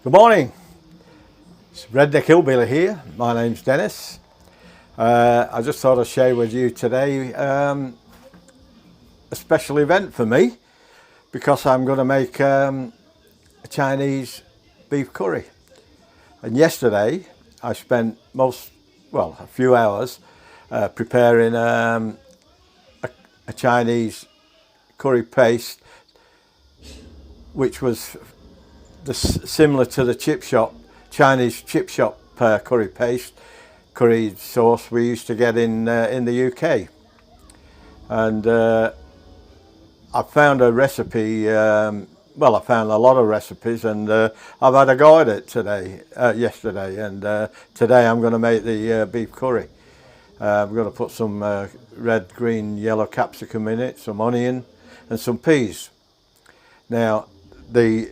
Good morning, it's Redneck Hillbilly here. My name's Dennis. I just thought I'd share with you today a special event for me because I'm going to make a Chinese beef curry. And yesterday I spent a few hours preparing a Chinese curry paste, which was similar to the Chinese chip shop curry paste, curry sauce we used to get in the UK. And I found a recipe. I found a lot of recipes, and I've had a go at it yesterday, and today I'm going to make the beef curry. I'm going to put some red, green, yellow capsicum in it, some onion, and some peas. Now, the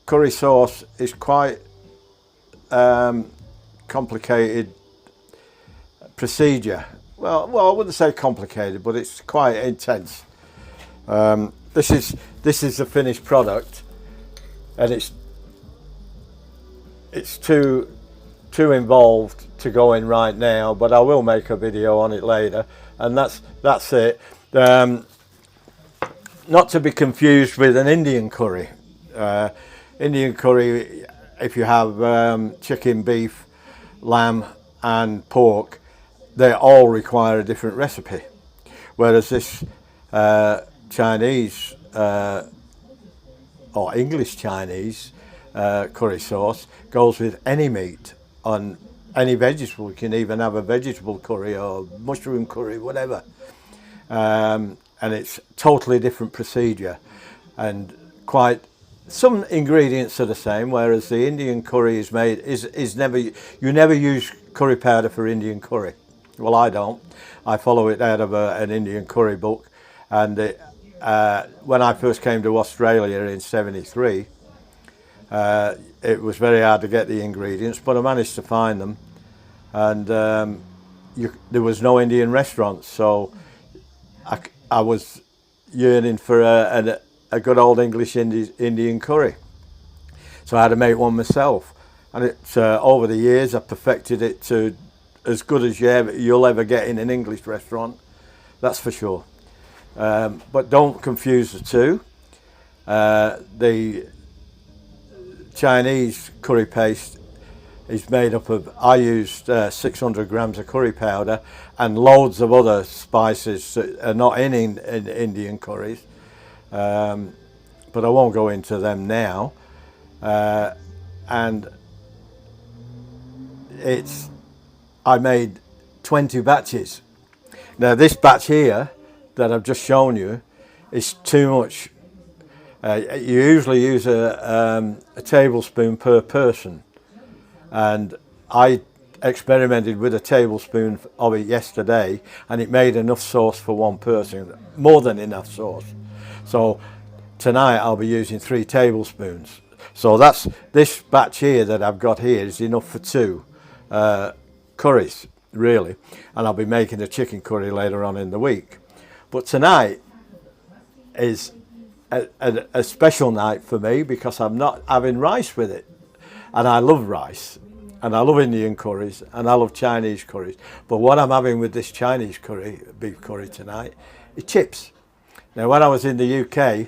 curry sauce is quite complicated procedure. Well, I wouldn't say complicated, but it's quite intense. This is the finished product, and it's too involved to go in right now, but I will make a video on it later, and that's it. Not to be confused with an Indian curry. Indian curry, if you have chicken, beef, lamb and pork, they all require a different recipe, whereas this Chinese or English Chinese curry sauce goes with any meat on any vegetable. You can even have a vegetable curry or mushroom curry, whatever, and it's totally different procedure, and some ingredients are the same, whereas the Indian curry is made you never use curry powder for Indian curry. Well, I don't. I follow it out of an Indian curry book, and when I first came to Australia in '73, it was very hard to get the ingredients, but I managed to find them, and there was no Indian restaurants, so I was yearning for a good old English Indian curry. So I had to make one myself, and it's over the years I perfected it to as good as you'll ever get in an English restaurant, that's for sure. But don't confuse the two. The Chinese curry paste is made up of, I used 600 grams of curry powder and loads of other spices that are not in Indian curries. But I won't go into them now. And I made 20 batches. Now this batch here that I've just shown you is too much. You usually use a tablespoon per person, and I experimented with a tablespoon of it yesterday, and it made enough sauce for one person, more than enough sauce. So tonight I'll be using 3 tablespoons. So this batch here that I've got here is enough for 2 curries, really. And I'll be making a chicken curry later on in the week. But tonight is a special night for me because I'm not having rice with it. And I love rice, and I love Indian curries, and I love Chinese curries. But what I'm having with this Chinese curry, beef curry tonight, is chips. Now, when I was in the UK,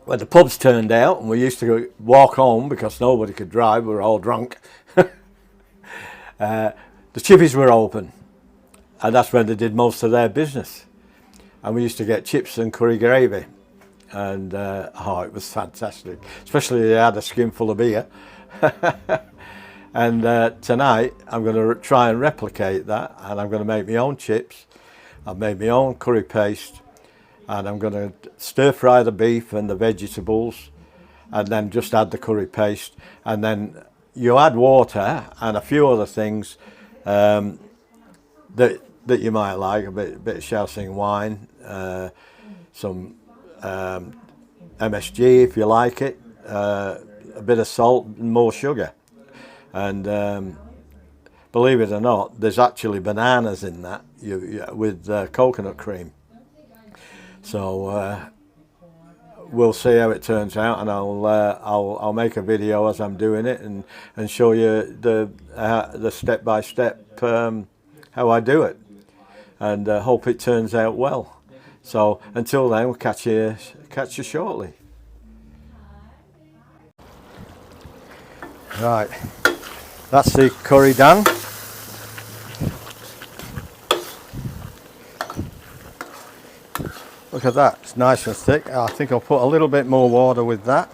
when the pubs turned out and we used to walk home because nobody could drive, we were all drunk, the chippies were open, and that's when they did most of their business. And we used to get chips and curry gravy, and it was fantastic, especially if they had a skinful of beer. And tonight I'm going to try and replicate that, and I'm going to make my own chips. I've made my own curry paste, and I'm going to stir fry the beef and the vegetables, and then just add the curry paste, and then you add water and a few other things that you might like, a bit of Shaoxing wine, some MSG if you like it, a bit of salt and more sugar. And believe it or not, there's actually bananas in that with coconut cream. So we'll see how it turns out, and I'll make a video as I'm doing it and show you the step by step how I do it, and hope it turns out well. So until then, we'll catch you shortly. Right, that's the curry done. Look at that, it's nice and thick. I think I'll put a little bit more water with that.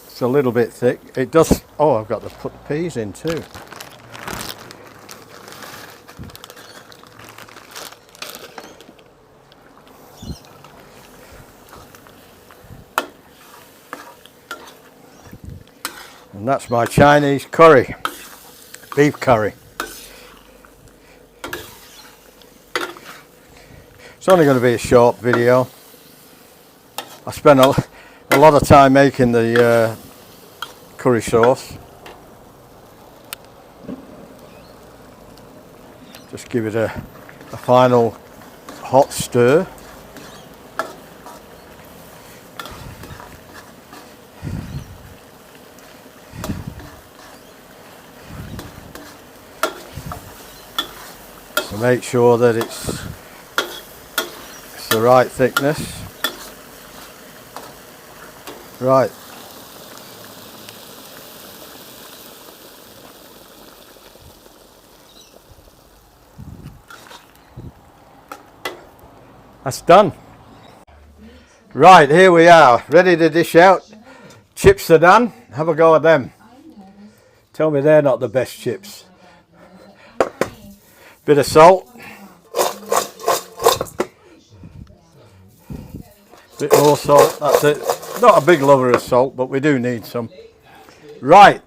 It's a little bit thick. It does, oh, I've got to put the peas in too. And that's my Chinese curry, beef curry. It's only going to be a short video. I spent a lot of time making the curry sauce. Just give it a final hot stir. So make sure that it's the right thickness. Right. That's done. Right, here we are, ready to dish out. Chips are done. Have a go at them. Tell me they're not the best chips. Bit of salt. Bit more salt, that's it. Not a big lover of salt, but we do need some. Right.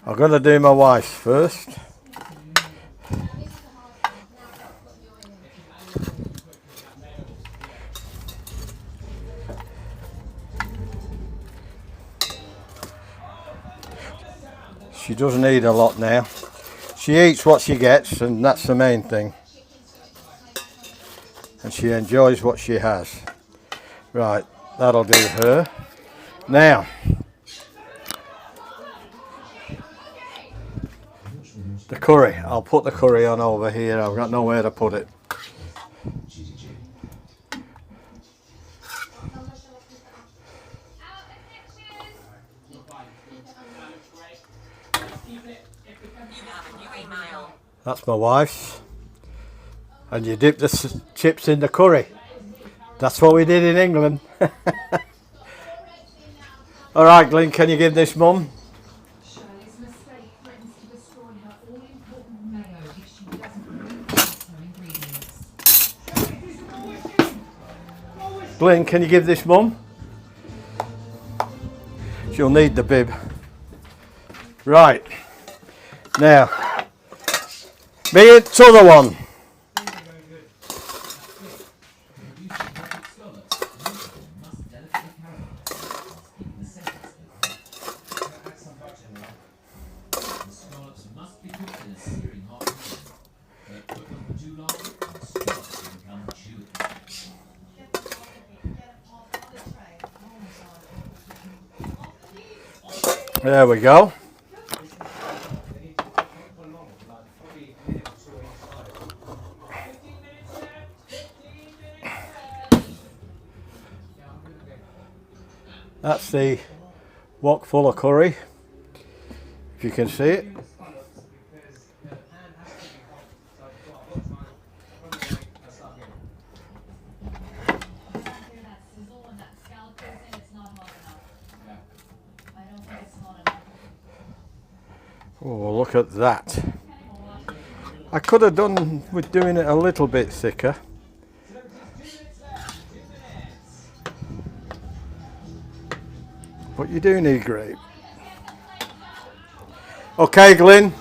I'm going to do my wife's first. She doesn't eat a lot now. She eats what she gets, and that's the main thing. And she enjoys what she has. Right, that'll do her. Now, the curry. I'll put the curry on over here. I've got nowhere to put it. That's my wife's. And you dip the chips in the curry. That's what we did in England. All right, Glyn, can you give this Mum? Glyn, can you give this Mum? She'll need the bib. Right. Now, me and the other one. There we go. That's the wok full of curry, if you can see it. Oh, look at that. I could have done with doing it a little bit thicker. But you do need grape. Okay, Glyn,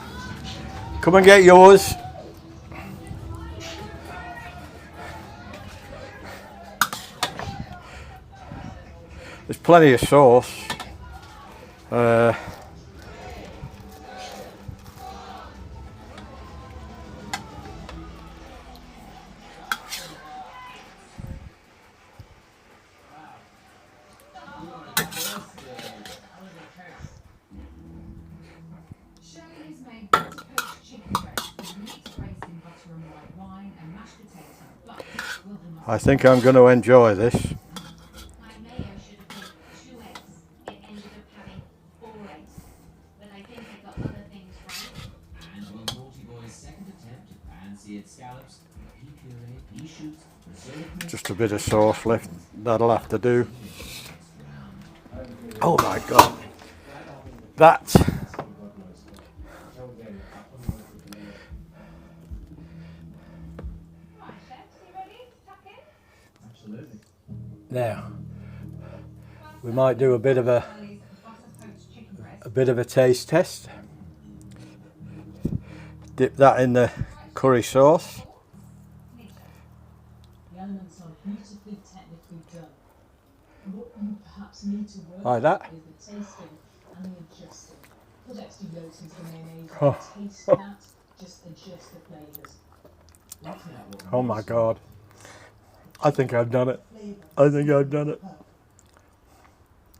come and get yours. There's plenty of sauce. I think I'm going to enjoy this. My mayo should have been 2 eggs. It ended up having 4 eggs. But I think I got other things right. And on Naughty Boy's second attempt at pan-seared scallops, pea puree, pea shoots, preserved Just a bit of sauce left. That'll have to do. Oh my God. That. Right, chefs, you ready to tuck in? Absolutely. Now, we might do a bit of Butter poached chicken breast. a taste test. Dip that in the curry sauce. The elements are beautifully technically done. What you perhaps need to work Like that. with is the tasting and the adjusting. Put extra yolks into the mayonnaise Oh. and taste that, just adjust the flavours. Oh my God. I think I've done it. I think I've done it.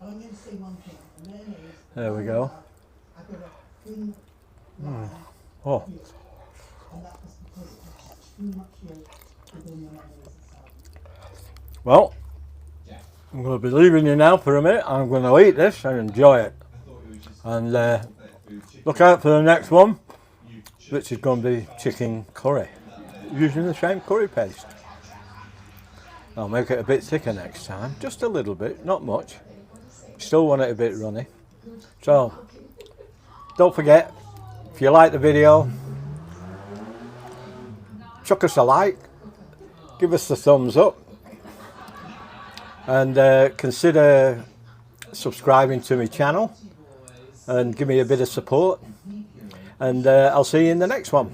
I'm going to say one thing. The mayonnaise. There we go. I've got a thin line Oh, here, and that was because it had too much yolk within the mayonnaise itself. well, I'm going to be leaving you now for a minute. I'm going to eat this and enjoy it. And look out for the next one, which is going to be chicken curry, using the same curry paste. I'll make it a bit thicker next time, just a little bit, not much. Still want it a bit runny. So, don't forget, if you like the video, chuck us a like, give us the thumbs up, and consider subscribing to my channel and give me a bit of support. And I'll see you in the next one.